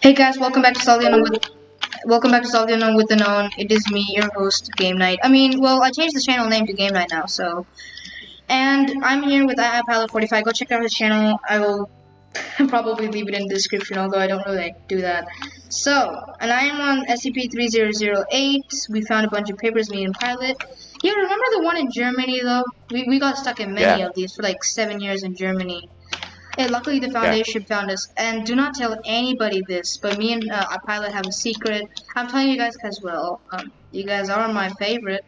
Hey guys, welcome back to Salty Unknown with the Known. It is me, your host, Game Night. I changed the channel name to Game Night now, and I'm here with iPilot45. Go check out his channel. I will probably leave it in the description, although I don't really do that. And I am on SCP-3008. We found a bunch of papers, me and Pilot. You remember the one in Germany though? We got stuck in many of these for like 7 years in Germany. And luckily the Foundation found us. And do not tell anybody this, but me and our pilot have a secret. I'm telling you guys because, well, you guys are my favorite.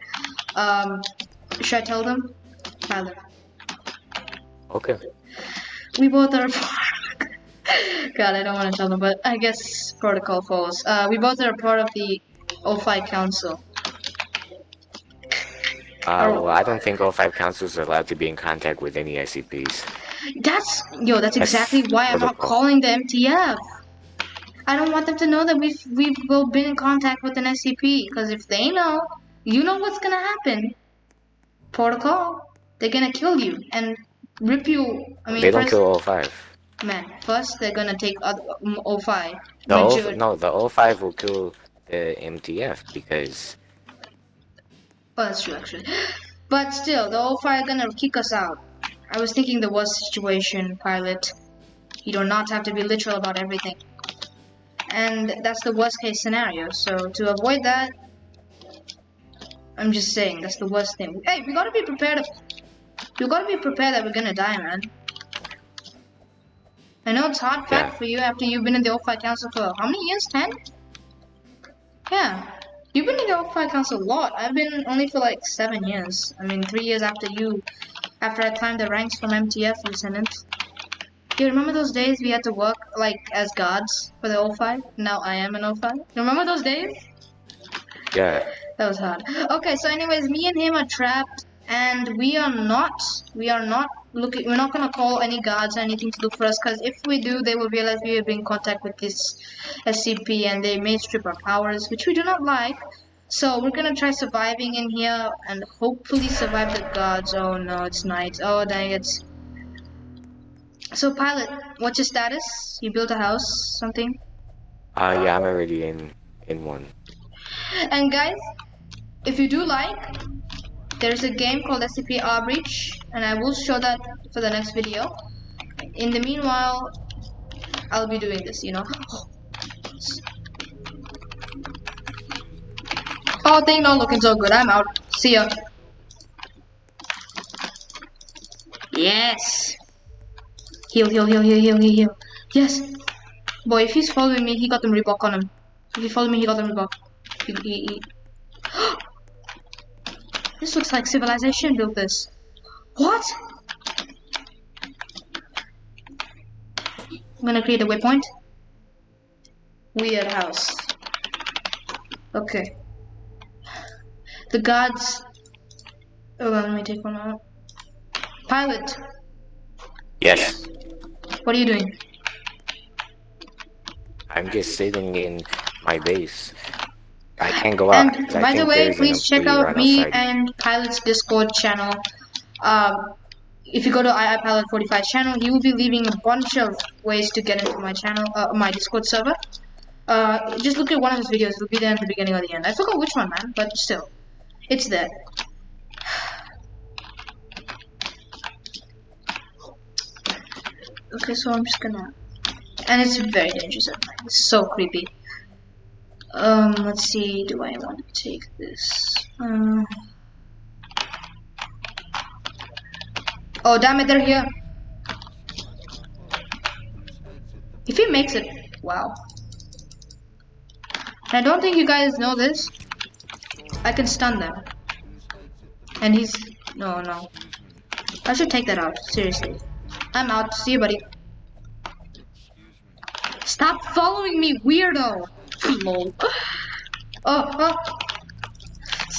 Should I tell them? Pilot. Okay. We both are... God, I don't want to tell them, but I guess protocol falls. We both are part of the O5 Council. Well, I don't think all 5 councils are allowed to be in contact with any SCPs. That's exactly why I'm not calling the MTF. I don't want them to know that we've been in contact with an SCP, because if they know, you know what's gonna happen. Protocol, they're gonna kill you and rip you. They don't kill all 5. Man, first they're gonna take O5. The O5 will kill the MTF because... Oh, that's true actually. But still, the O5 are gonna kick us out. I was thinking the worst situation, Pilot. You do not have to be literal about everything. And that's the worst case scenario, so to avoid that, I'm just saying, that's the worst thing. Hey, we gotta be prepared. You gotta be prepared that we're gonna die, man. I know it's hard fact for you after you've been in the O5 Council for how many years? 10? Yeah. You've been in the O5 Council a lot. I've been only for like 7 years. 3 years after you. After I climbed the ranks from MTF Lieutenant. You remember those days we had to work like as guards for the O5? Now I am an O5. You remember those days? Yeah. That was hard. Okay, so anyways, me and him are trapped, and we're not gonna call any guards or anything to look for us, because if we do, they will realize we have been in contact with this SCP, and they may strip our powers, which we do not like. So we're gonna try surviving in here, and hopefully survive the guards. Oh no, it's night. Oh dang it. So Pilot, what's your status? You built a house, something? Yeah, I'm already in one. And guys, if you do like, there's a game called SCP ROBLOX, and I will show that for the next video. In the meanwhile, I'll be doing this, Oh, thing not looking so good. I'm out. See ya. Yes. Heal. Yes. Boy, if he's following me, he got them Reebok on him. If he followed me, he got them Reebok. This looks like civilization built this. What? I'm gonna create a waypoint. Weird house. Okay. The guards. Oh, let me take one out. Pilot. Yes. What are you doing? I'm just sitting in my base. I can't go out. And by the way, please check out me and Pilot's Discord channel. If you go to iPilot45 channel, he will be leaving a bunch of ways to get into my channel, my Discord server. Just look at one of his videos. It'll be there at the beginning or the end. I forgot which one, man, but still, it's there. Okay, so I'm just gonna, and it's very dangerous at night. It's so creepy. Let's see. Do I want to take this? Oh, damn it! They're here. If he makes it, wow. I don't think you guys know this. I can stun them. And he's... No. I should take that out. Seriously. I'm out. See you, buddy. Stop following me, weirdo! Lol. Oh.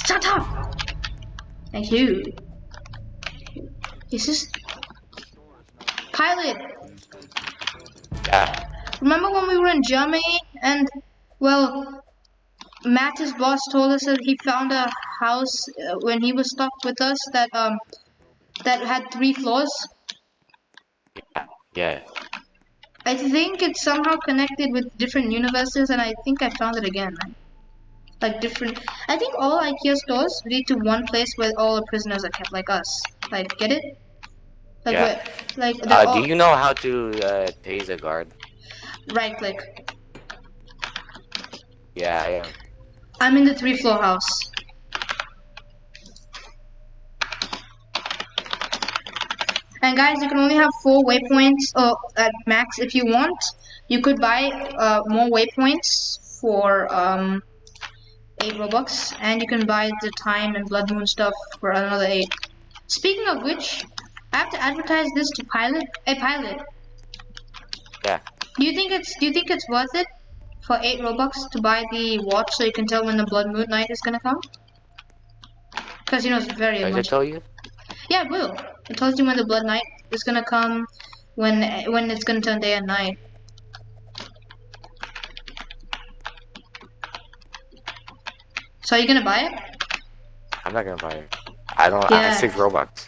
Shut up! Thank you. Is this... Pilot! Yeah. Remember when we were in Germany and... Well, Matt, his boss, told us that he found a house when he was stuck with us that had 3 floors. Yeah. I think it's somehow connected with different universes, and I think I found it again. Like different. I think all IKEA stores lead to one place where all the prisoners are kept, like us. Like, get it? Like Yeah. where? Like they're Do all you know how to tase a guard? right click. Yeah, I am. I'm in the 3-floor house. And guys, you can only have 4 waypoints at max if you want. You could buy more waypoints for 8 Robux, and you can buy the time and blood moon stuff for another 8. Speaking of which, I have to advertise this to Pilot. Hey Pilot, Yeah. do you think it's worth it for 8 Robux to buy the watch so you can tell when the blood moon night is gonna come? Because you know it's very Does it much. tell you? Yeah, it will. It tells you when the blood night is gonna come, when it's gonna turn day and night. So are you gonna buy it? I'm not gonna buy it. I don't. I have Yeah. 6 Robux.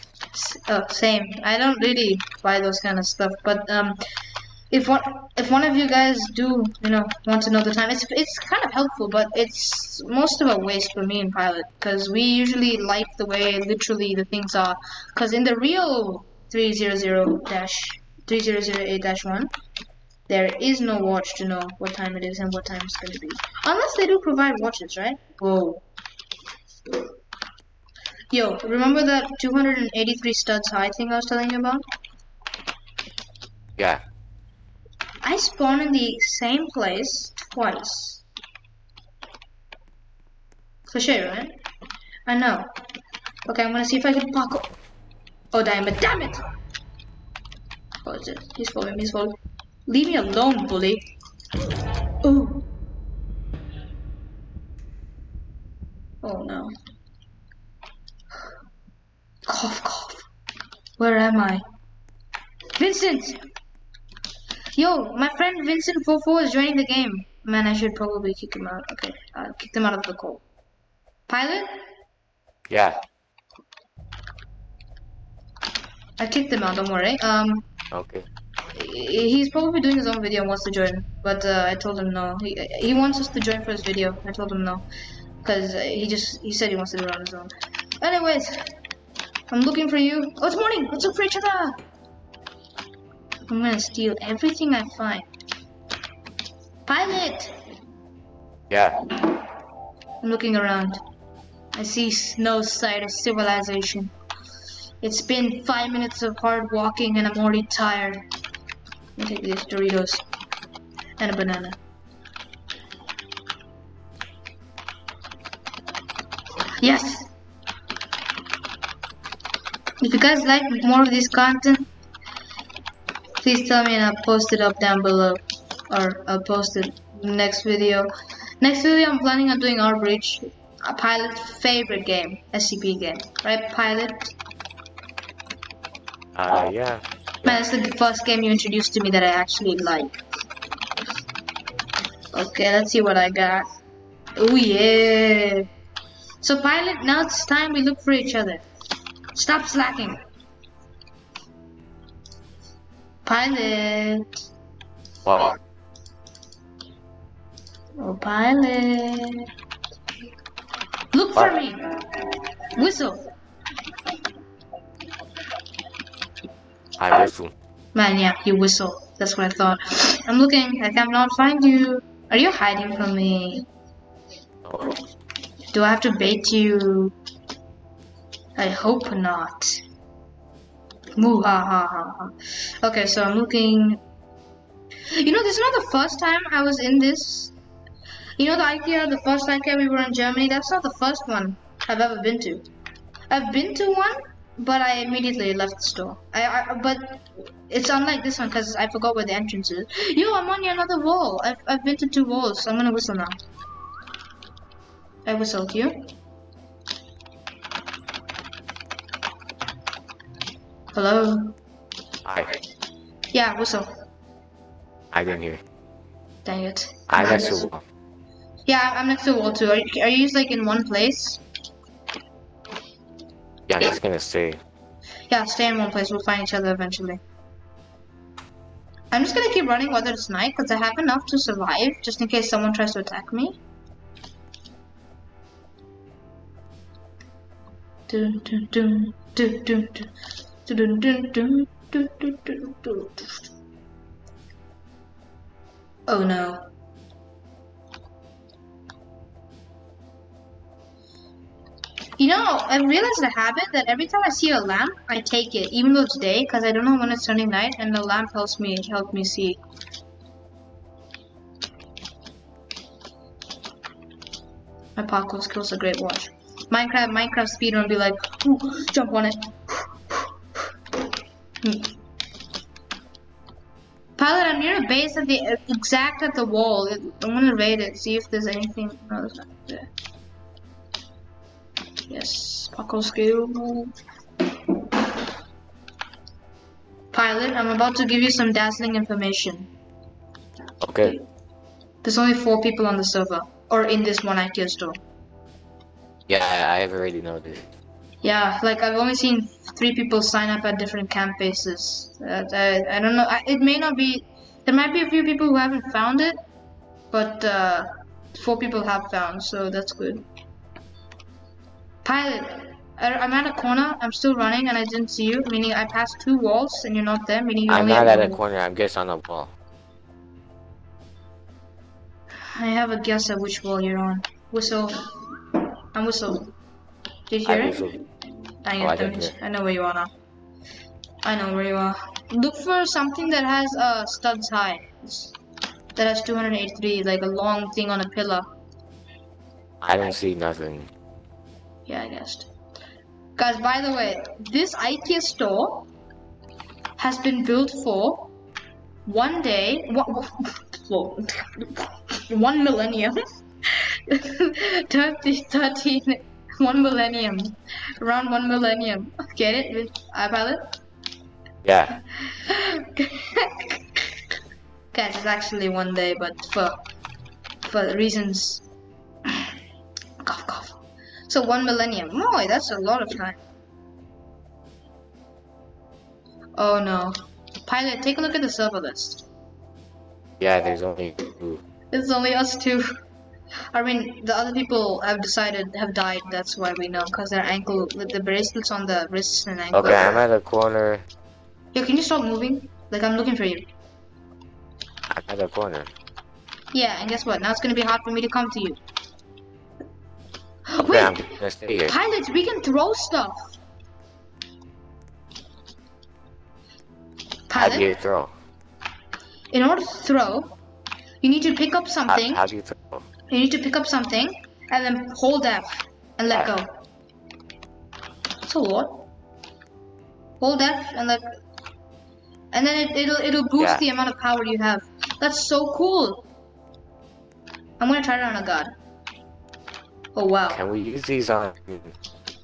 Oh, same. I don't really buy those kind of stuff, but if one of you guys do, want to know the time, it's kind of helpful, but it's most of a waste for me and Pilot, because we usually like the way literally the things are. Because in the real 3008-1, there is no watch to know what time it is and what time it's gonna be, unless they do provide watches, right? Whoa. Yo, remember that 283 studs high thing I was telling you about? Yeah. I spawn in the same place twice. Cliche, right? I know. Okay, I'm gonna see if I can parkour. Oh, damn it! Oh, is it? He's following me, Leave me alone, bully. Ooh. Oh no. Cough, cough. Where am I? Vincent! Yo, my friend Vincent44 is joining the game. Man, I should probably kick him out. Okay, kick him out of the call. Pilot? Yeah. I kicked him out, don't worry. Okay. He's probably doing his own video and wants to join, but I told him no. He wants us to join for his video. I told him no, because he said he wants to do it on his own. Anyways, I'm looking for you. Oh, it's morning. Let's look for each other. I'm gonna steal everything I find. Pilot. Yeah. I'm looking around. I see no sight of civilization. It's been 5 minutes of hard walking and I'm already tired. Let me take these Doritos and a banana. Yes! If you guys like more of this content, please tell me and I'll post it up down below. Or I'll post it next video. Next video I'm planning on doing our breach. A Pilot's favorite game. SCP game. Right, Pilot? Yeah. Man, it's the first game you introduced to me that I actually like. Okay, let's see what I got. Oh yeah. So Pilot, now it's time we look for each other. Stop slacking. Pilot. Well. Oh, Pilot. Look for me. Whistle. I whistle. Man, yeah, you whistle. That's what I thought. I'm looking. I cannot find you. Are you hiding from me? Oh. Do I have to bait you? I hope not. Moo ha ha ha ha. Okay, so I'm looking. You know, this is not the first time I was in this. You know the IKEA, the first IKEA we were in Germany? That's not the first one I've ever been to. I've been to one, but I immediately left the store. But it's unlike this one because I forgot where the entrance is. Yo, I'm on another wall. I've been to 2 walls. I'm gonna whistle now. I whistled you. Hello? Hi. Yeah, whistle. I didn't hear. Dang it. I'm next to the wall. Yeah, I'm next to the wall too. Are you like in one place? Yeah, I'm just gonna stay. Yeah, stay in one place. We'll find each other eventually. I'm just gonna keep running whether it's night because I have enough to survive just in case someone tries to attack me. Dun, dun, dun, dun, dun, dun. Dun, dun, dun, dun, dun, dun, dun. Oh no. You know, I've realized a habit that every time I see a lamp, I take it, even though it's day, because I don't know when it's turning night, and the lamp help me see. My parkour skills are great. Watch. Minecraft speedrun be like, ooh, jump on it. Pilot, I'm near a base at the exact at the wall. I'm gonna raid it, see if there's anything. No, there's nothing there. Yes, parkour skill. Pilot, I'm about to give you some dazzling information. Okay. There's only 4 people on the server, or in this one IKEA store. Yeah, I have already noticed. Yeah, like I've only seen 3 people sign up at different camp bases. I don't know. It may not be. There might be a few people who haven't found it, but 4 people have found, so that's good. Pilot, I'm at a corner. I'm still running, and I didn't see you. Meaning I passed 2 walls, and you're not there. Meaning you I'm only not have at a 1 wall. corner. I'm just on a wall. I have a guess at which wall you're on. Whistle. I'm whistle. Did you I hear whistled. it? Oh, I didn't hear. I know where you are now. I know where you are. Look for something that has studs high. That has 283, like a long thing on a pillar. I don't see nothing. Yeah, I guessed. Guys, by the way, this IKEA store has been built for 1 day, 1 millennium, 1 millennium, around 1 millennium. Get it with iPilot? Yeah. Guys, it's actually 1 day, but for reasons. Cough, cough. So 1 millennium. Boy, that's a lot of time. Oh no. Pilot, take a look at the server list. Yeah, there's only 2. It's only us 2. I mean, the other people have died. That's why we know, because their ankle, with the bracelets on the wrists and ankle. Okay, I'm at a corner. Yo, can you stop moving? Like, I'm looking for you. I'm at a corner. Yeah, and guess what? Now it's gonna be hard for me to come to you. Okay, Wait, I'm gonna stay here. pilots, we can throw stuff. How do you Pilot, throw? in order to throw, you need to pick up something. How do you throw? You need to pick up something and then hold F and let go. That's a lot. Hold F and and then it'll boost the amount of power you have. That's so cool. I'm gonna try it on a god. Oh wow. Can we use these on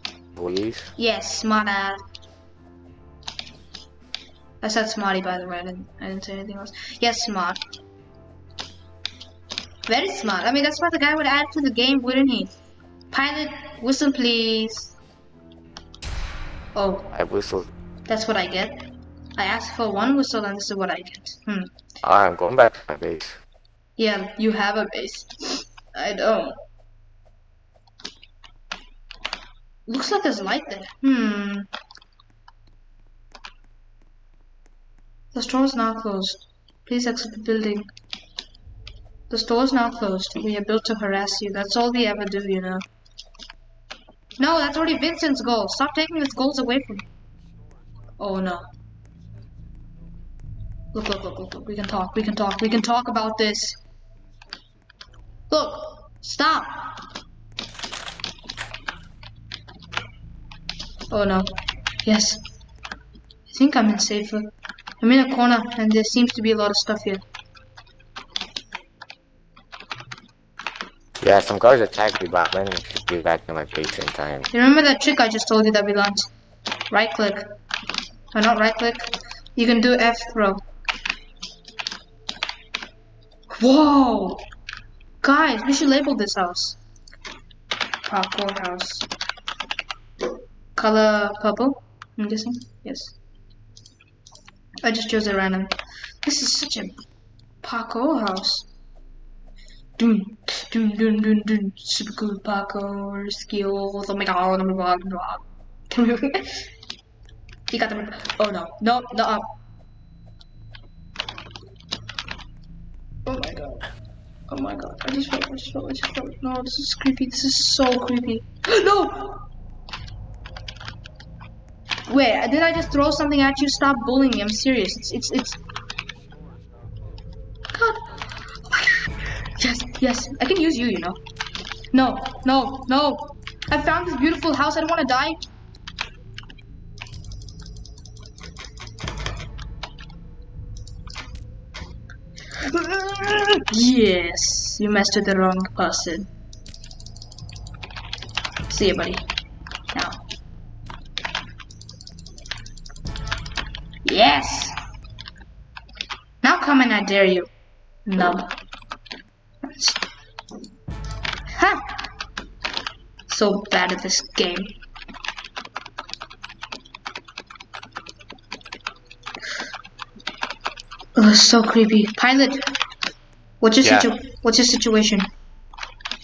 employees? Yes, smart ass. I said smarty, by the way. I didn't say anything else. Yes, smart. Very smart. I mean, that's what the guy would add to the game, wouldn't he? Pilot, whistle please. Oh. I whistled. That's what I get. I asked for 1 whistle and this is what I get. I'm going back to my base. Yeah, you have a base. I don't. Looks like there's light there. The store is now closed. Please exit the building. The store is now closed. We are built to harass you. That's all we ever do, you know. No, that's already Vincent's goal. Stop taking his goals away from me. Oh no. Look. We can talk. We can talk about this. Look. Stop. Oh no. Yes. I think I'm in safer. I'm in a corner and there seems to be a lot of stuff here. Yeah, some cars attacked me, but I managed to get back to my base in time. You remember that trick I just told you that we learned? Right click. Or not right click. You can do F throw. Whoa! Guys, we should label this house. Parkour house. Color purple, I'm guessing. Yes. I just chose a random. This is such a parkour house. Dun, dun, dun, dun, dun. Super cool parkour skills. Oh my god, oh my god, oh my god. He got them. Oh no, no, no. Oh my god. Oh my god. I just felt. No, this is creepy. This is so creepy. No! Wait, did I just throw something at you? Stop bullying me. I'm serious. It's. God. Yes, yes. I can use you, you know. No, no, no. I found this beautiful house. I don't want to die. Yes, you messed with the wrong person. See you, buddy. Now. Yes. Now come and I dare you, nub. Ha! So bad at this game. Oh, so creepy. Pilot, what's your situation?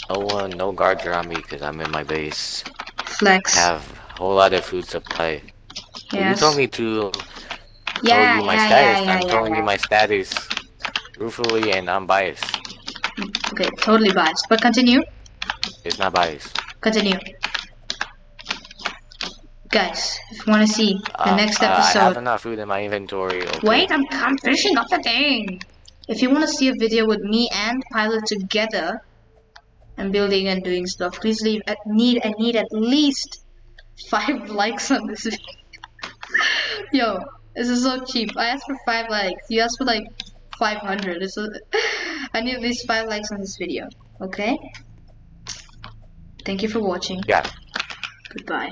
No guards around me because I'm in my base. Flex. Have a whole lot of food supply. Well, you Yes. told me to tell Yeah, you my yeah, status. yeah, I'm yeah, telling yeah. you my status truthfully and unbiased. Okay, totally biased. But continue. It's not biased. Continue. Guys, if you want to see the next I have episode. enough food in my inventory. Okay. Wait, I'm finishing up the thing. If you want to see a video with me and Pilot together and building and doing stuff, please leave. I need at least 5 likes on this video. Yo, this is so cheap. I asked for 5 likes. You asked for like 500. I need at least 5 likes on this video. Okay? Thank you for watching. Yeah. Goodbye.